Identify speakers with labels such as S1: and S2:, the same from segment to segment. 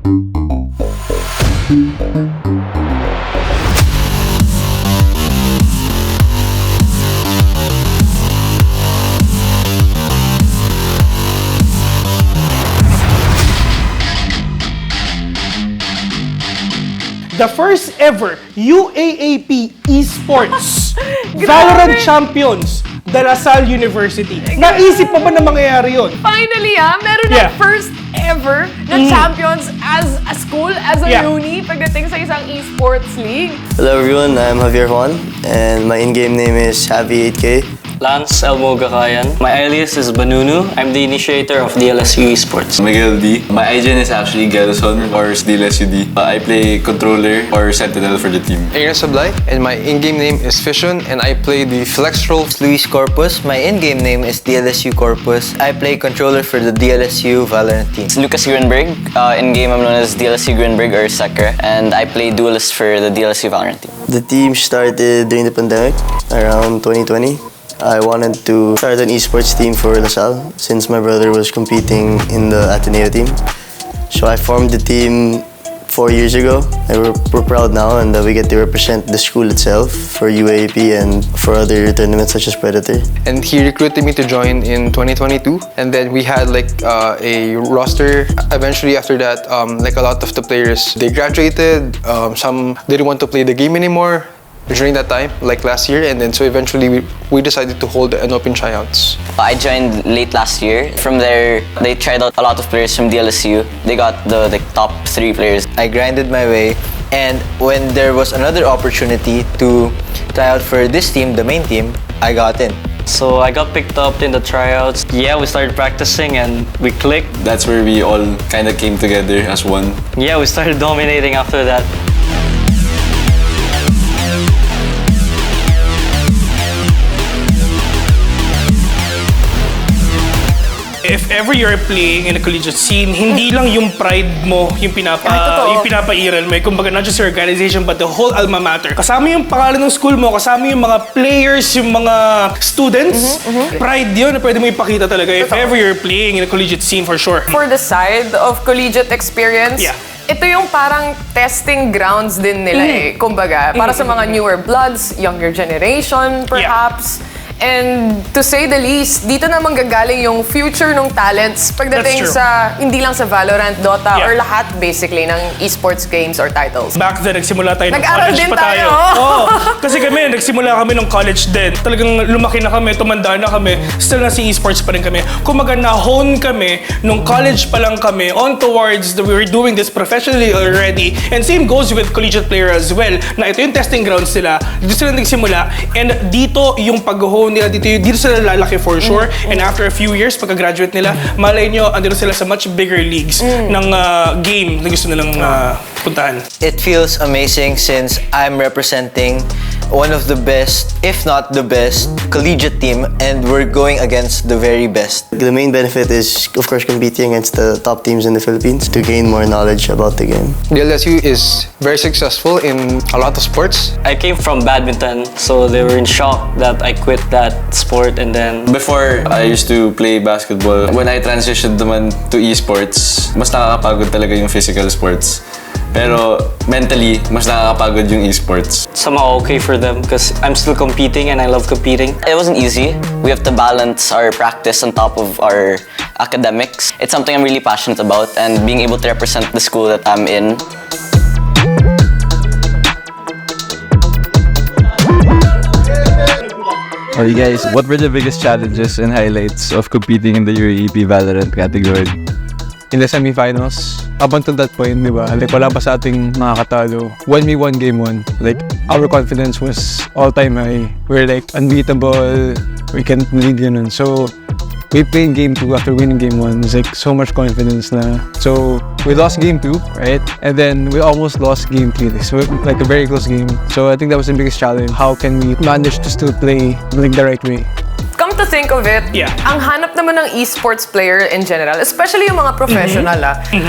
S1: The first ever UAAP Esports Valorant Champions, De La Salle University. Naisip mo ba na mangyayari yun?
S2: Finally, meron na first ever na champions as a school, as a uni, pagdating sa isang esports league.
S3: Hello everyone, I'm Javier Juan, and my in-game name is Javi8K.
S4: Lance Elmo Gakayan. My alias is Banunu. I'm the initiator of DLSU Esports.
S5: Miguel D. My IGN is actually Gelson or DLSU D. I play controller or sentinel for the team.
S6: Aaron Sablay, and my in-game name is Fission, and I play the flex role.
S3: Luis Corpus. My in-game name is DLSU Corpus. I play controller for the DLSU Valorant team.
S4: It's Lucas Grunberg. In-game I'm known as DLSU Grunberg or Sekra, and I play duelist for the DLSU Valorant team.
S3: The team started during the pandemic, around 2020. I wanted to start an esports team for La Salle since my brother was competing in the Ateneo team. So I formed the team 4 years ago, and we're proud now, and we get to represent the school itself for UAP and for other tournaments such as Predator.
S6: And he recruited me to join in 2022, and then we had like a roster. Eventually after that, like a lot of the players, they graduated, some didn't want to play the game anymore during that time, like last year, and then so eventually we decided to hold an open tryouts.
S4: I joined late last year. From there, they tried out a lot of players from DLSU. They got the top 3 players.
S3: I grinded my way, and when there was another opportunity to try out for this team, the main team, I got in.
S4: So I got picked up in the tryouts. Yeah, we started practicing and we clicked.
S5: That's where we all kind of came together as one.
S4: Yeah, we started dominating after that.
S1: If ever you're playing in a collegiate scene, hindi lang yung pride mo yung pinapairal mo. Kumbaga, not just your organization, but the whole alma mater. Kasama yung pangalan ng school mo, kasama yung mga players, yung mga students. Pride yun na pwede mo ipakita talaga if ever you're playing in a collegiate scene, for sure.
S2: For the side of collegiate experience, ito yung parang testing grounds din nila kumbaga, para sa mga newer bloods, younger generation, perhaps. And to say the least, dito na manggagaling yung future ng talents pagdating sa, hindi lang sa Valorant, Dota, or lahat basically ng esports games or titles.
S1: Back then, nagsimula tayo ng
S2: Nag-aral
S1: college
S2: din
S1: pa tayo. Kasi kami, nagsimula kami ng college din. Talagang lumaki na kami, tumanda na kami, still na si esports pa rin kami. Kumaga na-hone kami, nung college pa lang kami, on towards we were doing this professionally already. And same goes with collegiate player as well, na ito yung testing grounds nila, dito sila nagsimula, and dito yung pag-hone nila, dito sila lalaki for sure. And after a few years, pagka-graduate nila, malay nyo, andito sila sa much bigger leagues ng game na gusto nilang puntahan.
S3: It feels amazing since I'm representing one of the best, if not the best, collegiate team, and we're going against the very best. The main benefit is, of course, competing against the top teams in the Philippines to gain more knowledge about the game.
S6: DLSU is very successful in a lot of sports.
S4: I came from badminton, so they were in shock that I quit that sport, and then
S5: Before, I used to play basketball. When I transitioned naman to esports, mas nakakapagod talaga yung physical sports. Pero mentally, mas nakakapagod yung esports.
S4: somehow okay for them because I'm still competing and I love competing. It wasn't easy. We have to balance our practice on top of our academics. It's something I'm really passionate about, and being able to represent the school that I'm in.
S7: Hey guys, what were the biggest challenges and highlights of competing in the UAP Valorant category?
S8: In the semifinals, up until that point, di ba, like wala pa sa ating makakatalo. When we won game 1, like our confidence was all-time high. We're like unbeatable, we can't lead ganun. So we played game 2 after winning game 1. It's like so much confidence na. So we lost game 2, right? And then we almost lost game 3. So like a very close game. So I think that was the biggest challenge. How can we manage to still play like the right way?
S2: Come to think of it, ang hanap naman ng esports player in general, especially yung mga professional,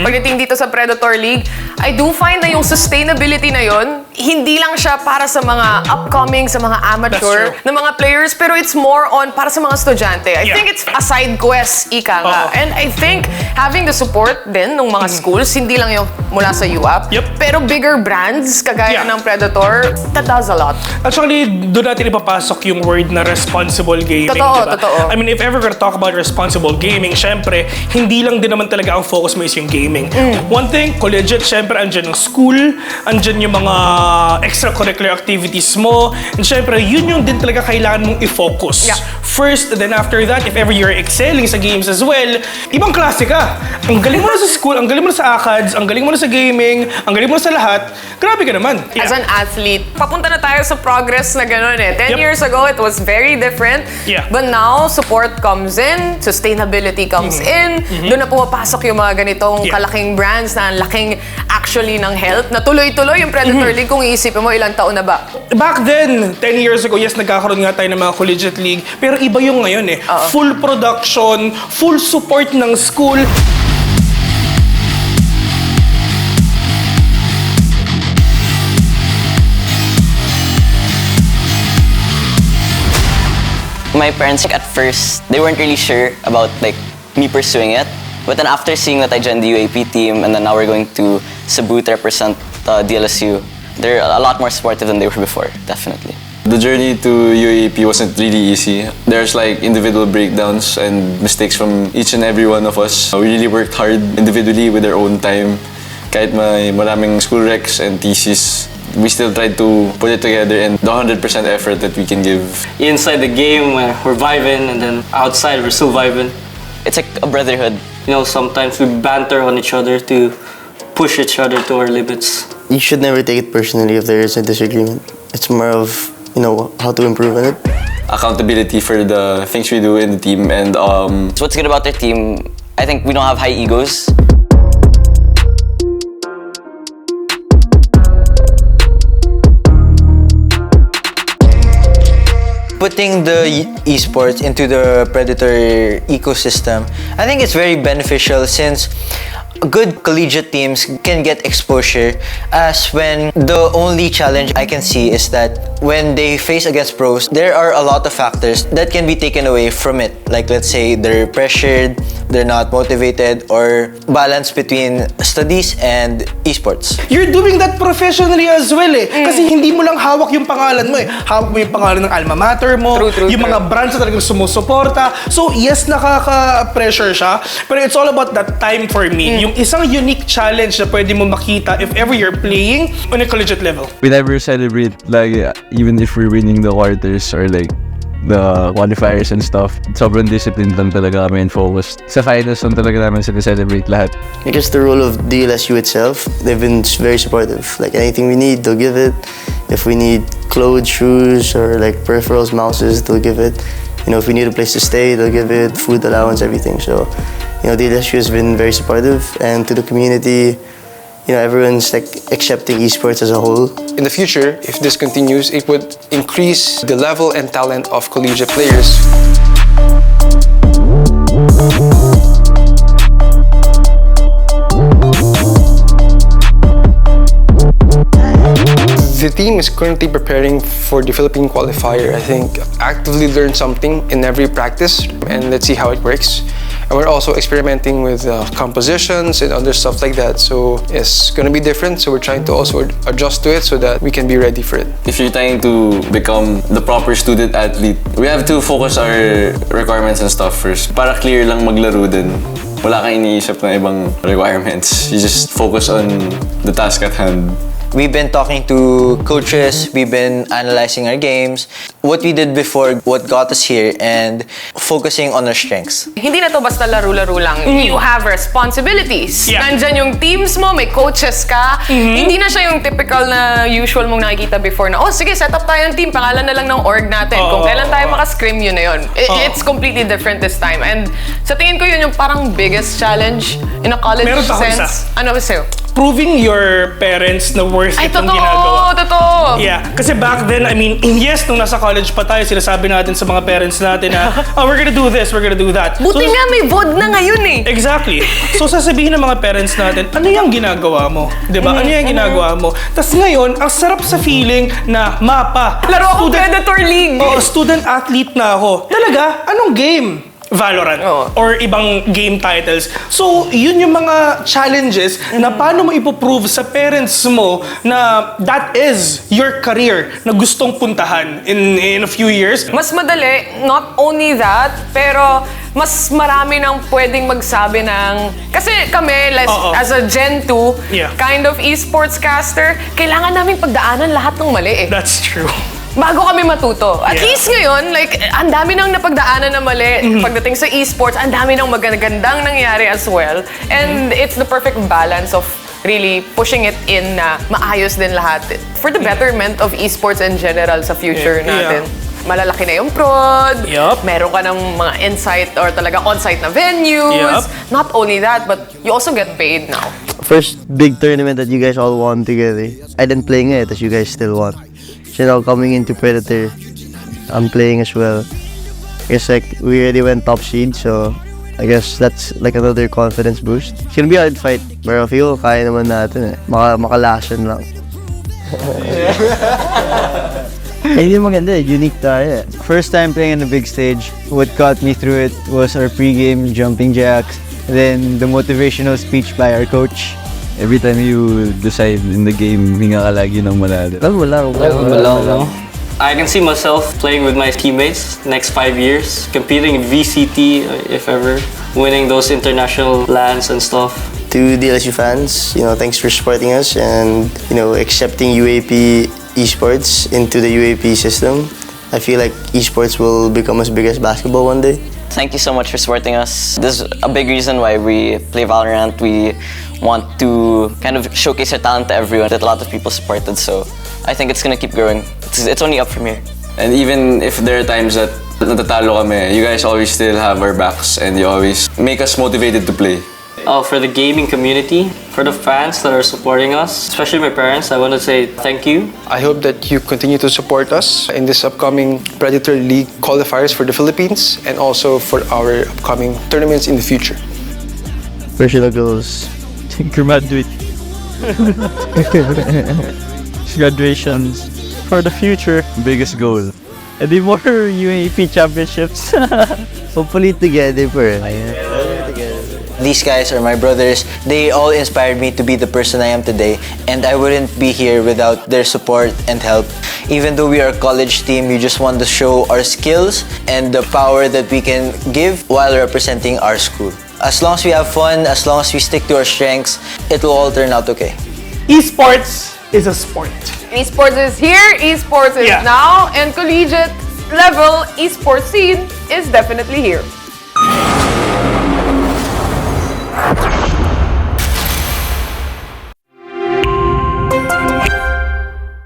S2: pagdating dito sa Predator League, I do find na yung sustainability na yon, hindi lang siya para sa mga upcoming, sa mga amateur
S1: That's true.
S2: na mga players, pero it's more on para sa mga estudyante. I think it's a side quest, ika nga.
S1: Oo.
S2: And I think having the support din ng mga schools, hindi lang yung mula sa UAP,
S1: Yep.
S2: pero bigger brands, kagaya ng Predator, that does a lot.
S1: Actually, doon natin ipapasok yung word na responsible gaming.
S2: Totoo,
S1: diba?
S2: totoo.
S1: I mean, if ever we're gonna talk about responsible gaming, syempre, hindi lang din naman talaga ang focus mo is yung gaming. One thing, collegiate, syempre, andyan yung school, andyan yung mga extracurricular activities mo, and syempre, yun yung din talaga kailangan mong i-focus.
S2: Yeah.
S1: First, then after that, if ever you're excelling sa games as well, ibang klase ka. Ang galing mo na sa school, ang galing mo na sa ACADS, ang galing mo na sa gaming, ang galing mo na sa lahat, grabe ka naman.
S2: As an athlete, papunta na tayo sa progress na gano'n eh. 10
S1: Yep.
S2: years ago, it was very different.
S1: Yeah.
S2: But now, support comes in, sustainability comes in, doon na pumapasok yung mga ganitong
S1: Yeah.
S2: kalaking brands na ang laking actually ng health, na tuloy-tuloy yung Predator League kung iisipin mo ilang taon na ba.
S1: Back then, 10 years ago, yes, nagkakaroon nga tayo ng mga collegiate league, pero iba yung ngayon eh. Full production, full support ng school.
S4: My parents, like, at first, they weren't really sure about like me pursuing it. But then after seeing that I joined the UAP team and then now we're going to Cebu to represent DLSU, they're a lot more supportive than they were before, definitely.
S5: The journey to UAP wasn't really easy. There's like individual breakdowns and mistakes from each and every one of us. We really worked hard individually with our own time. Kahit may maraming school recs and thesis, we still tried to put it together and the 100% effort that we can give.
S9: Inside the game, we're vibing, and then outside, we're still vibing.
S4: It's like a brotherhood.
S9: You know, sometimes we banter on each other to push each other to our limits.
S3: You should never take it personally if there is a disagreement. It's more of, how to improve on it.
S5: Accountability for the things we do in the team, and
S4: So what's good about their team, I think we don't have high egos.
S10: Putting the esports into the Predator ecosystem, I think it's very beneficial since good collegiate teams can get exposure, as when the only challenge I can see is that when they face against pros, there are a lot of factors that can be taken away from it. Like, let's say they're pressured, they're not motivated, or balance between studies and esports.
S1: You're doing that professionally as well eh. Kasi hindi mo lang hawak yung pangalan mo eh. Hawak mo yung pangalan ng alma mater mo, yung mga brands na talagang sumusuporta. So yes, nakaka-pressure siya. Pero it's all about that time for me. Yung isang unique challenge na pwede mo makita if ever you're playing on a collegiate level.
S7: We never celebrate like even if we're winning the quarters or like the qualifiers and stuff. Sobrang disciplined lang talaga kami and focused. Sa finals lang talaga namin celebrate lahat.
S3: Because the role of DLSU itself, they've been very supportive. Like anything we need, they'll give it. If we need clothes, shoes, or like peripherals, mouses, they'll give it. If we need a place to stay, they'll give it, food allowance, everything. So, DLSU has been very supportive, and to the community, everyone's like accepting esports as a whole.
S6: In the future, if this continues, it would increase the level and talent of collegiate players. The team is currently preparing for the Philippine qualifier. I think actively learn something in every practice, and let's see how it works. And we're also experimenting with compositions and other stuff like that. So it's gonna be different. So we're trying to also adjust to it so that we can be ready for it.
S5: if you're trying to become the proper student athlete, we have to focus our requirements and stuff first. Para clear lang maglaro din. Wala kang iniisip na ibang requirements. You just focus on the task at hand.
S10: We've been talking to coaches, we've been analyzing our games, what we did before, what got us here, and focusing on our strengths.
S2: Hindi na to basta laro-laro lang. You have responsibilities.
S1: Yeah.
S2: Nandyan yung teams mo, may coaches ka. Hindi na siya yung typical na usual mong nakikita before na, sige, set up tayo ng team, pangalan na lang ng org natin. Kung kailan tayo makascrim, yun na yun. It's completely different this time. And sa tingin ko yun yung parang biggest challenge in a college
S1: Meron pa ako
S2: sense. Ano ba sa'yo?
S1: proving your parents na worth
S2: Ay,
S1: itong
S2: totoo!
S1: ginagawa.
S2: Totoo!
S1: Yeah, kasi back then, I mean, yes, nung nasa college pa tayo, sinasabi natin sa mga parents natin na, oh, we're gonna do this, we're gonna do that.
S2: Buti nga may VOD na ngayon eh.
S1: Exactly. So, sasabihin ng mga parents natin, ano yung ginagawa mo? Diba? Ano yung ginagawa mo? Tapos ngayon, ang sarap sa feeling na, mapa.
S2: Laro ako Predator League.
S1: Oo, student-athlete na ako. Talaga? Anong game? Valorant or ibang game titles. So, yun yung mga challenges na paano mo ipoprove sa parents mo na that is your career na gustong puntahan in a few years.
S2: Mas madali, not only that, pero mas marami nang pwedeng magsabi ng... Kasi kami, as a Gen 2, kind of esports caster, kailangan naming pagdaanan lahat ng mali eh.
S1: That's true.
S2: Bago kami matuto. At least ngayon, like, ang dami nang napagdaanan na mali pagdating sa esports, ang dami nang magandang nangyari as well. And it's the perfect balance of really pushing it in na maayos din lahat for the betterment of esports in general sa future natin. Malalaki na yung prod, meron ka ng mga insight or talaga on-site na venues. Not only that, but you also get paid now.
S3: First big tournament that you guys all won together. I didn't play it, as you guys still won. You know, coming into Predator, I'm playing as well. I guess like we already went top seed, so I guess that's like another confidence boost. It's gonna be a hard fight, pero I feel kaya naman natin eh. Makalasyon lang.
S11: Hindi maganda, unique tayo. First time playing on a big stage, what got me through it was our pre-game jumping jacks, then the motivational speech by our coach.
S7: Every time you decide in the game, hinga ka lagi ng malalim.
S9: Wala. I can see myself playing with my teammates next 5 years, competing in VCT if ever, winning those international LANs and stuff.
S3: To DLSU fans, you know, thanks for supporting us and, you know, accepting UAP Esports into the UAP system. I feel like esports will become as big as basketball one day.
S4: Thank you so much for supporting us. This is a big reason why we play Valorant. We want to kind of showcase our talent to everyone that a lot of people supported, so I think it's gonna keep growing. It's only up from here.
S5: And even if there are times that natatalo kami, you guys always still have our backs and you always make us motivated to play.
S9: For the gaming community, for the fans that are supporting us, especially my parents, I want to say thank you.
S6: I hope that you continue to support us in this upcoming Predator League qualifiers for the Philippines and also for our upcoming tournaments in the future.
S3: Personal goals.
S11: Graduate. Graduations. For the future.
S7: Biggest goal.
S11: And the more UAP championships.
S3: Hopefully together for
S10: These guys are my brothers. They all inspired me to be the person I am today, and I wouldn't be here without their support and help. Even though we are a college team, we just want to show our skills and the power that we can give while representing our school. As long as we have fun, as long as we stick to our strengths, it will all turn out okay.
S1: Esports is a sport.
S2: Esports is here, esports is now, and collegiate level esports scene is definitely here.